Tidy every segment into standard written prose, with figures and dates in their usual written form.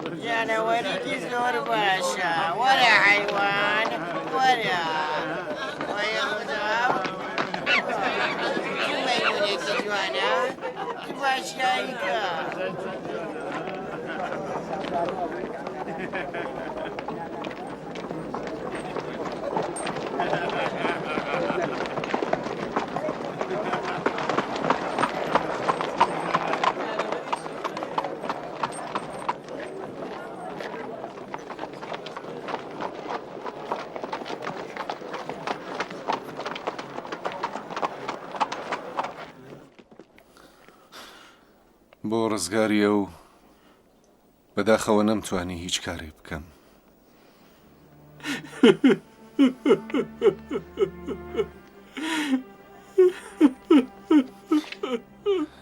جانەوەریکی زۆر باشە وەرە حیوان وەرە وەیە خوددا مەیمونێکی جوانە باشیاییکە بۆ ڕزگاریە و بەداخەوە نەمتوانی هیچ کارێ بکەم.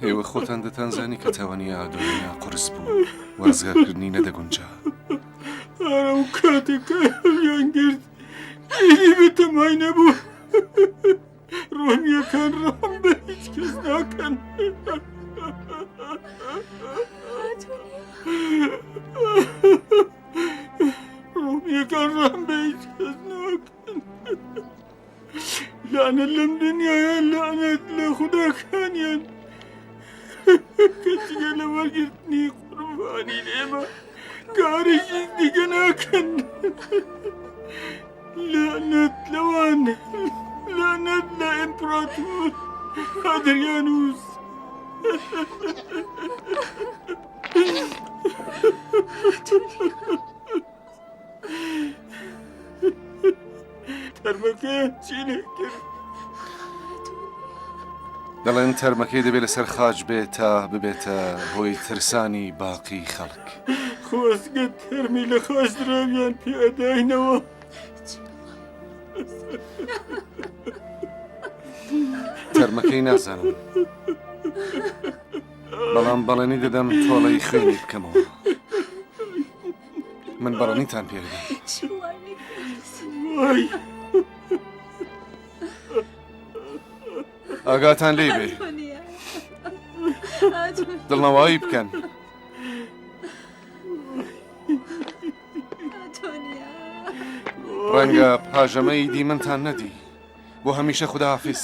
ئێوە خۆتان دەتانزانی کە تاوانی ئادۆنیا قورس بوو وازگارکردنی نەدەگونجا. ئارە و کاتێکە هەڵیان گرت ئێری بەتەمای نەبوو ڕۆمیەکان ڕام بە هیچ کەس ناکەن. ڕۆمیەکان ڕام بە هیچ کەس ناکەن. لعنەت لەم دنیایە لعنەت لە خوداکانیان کەچگە لە وەرگرتنی قوربانی ئێمە کارێکی دیگە ناکەن. لعنەت لەوان لعنەت لە ئیمپراتۆر ئادریانوس. تەرمەکە چی لێ کرد؟ دەڵێن تەرمەکەی دەبێت لەسەر خاج بێت تا ببێتە هۆی ترسانی باقی خەڵک. خۆزگە تەرمی لە خاج دراویان پێ ئەداینەوە. تەرمەکەی نازانم، بەڵام بەڵێنی دەدەم تۆڵەی خوێنی بکەمەوە. من بەڵێنیتان پێ دەدەم. وای ئاگاتان لێ بێ، دڵنەوایی بکەن. ڕەنگە پاژەمەی دیمەنتان نەدی. بۆ هەمیشە خوداحافیز.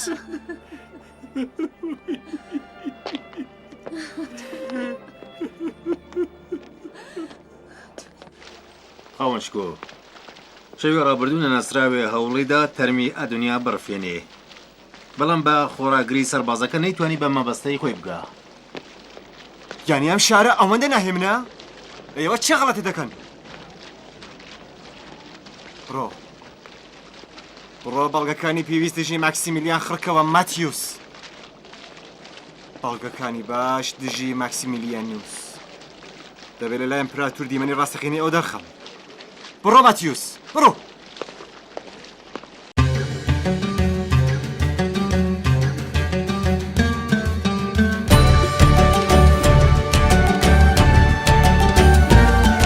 خاوەنشکۆ شەوی ڕابردوو نەناسراوێ هەوڵیدا تەرمی ئەدونیا بڕفێنێ، بەڵام بە خۆراگری سەربازەکە نەیتوانی بە مەبەستەی خۆی بگا. یانی ئەم شارە ئەوەندە ناهێمنە؟ ئێوە چه غەڵەتی دەکەن؟ بڕۆ بەڵگەکانی پێویستیژی ماکسیمیلیان خڕکەوە ماتیوس. بەڵگەکانی باش دژی ماکسیمیلیانوس دەبێت لەلای ئیمپراتۆر دیمەنی ڕاستەقینەی ئەو دەرخەم. بڕۆ ماتیوس بڕۆ.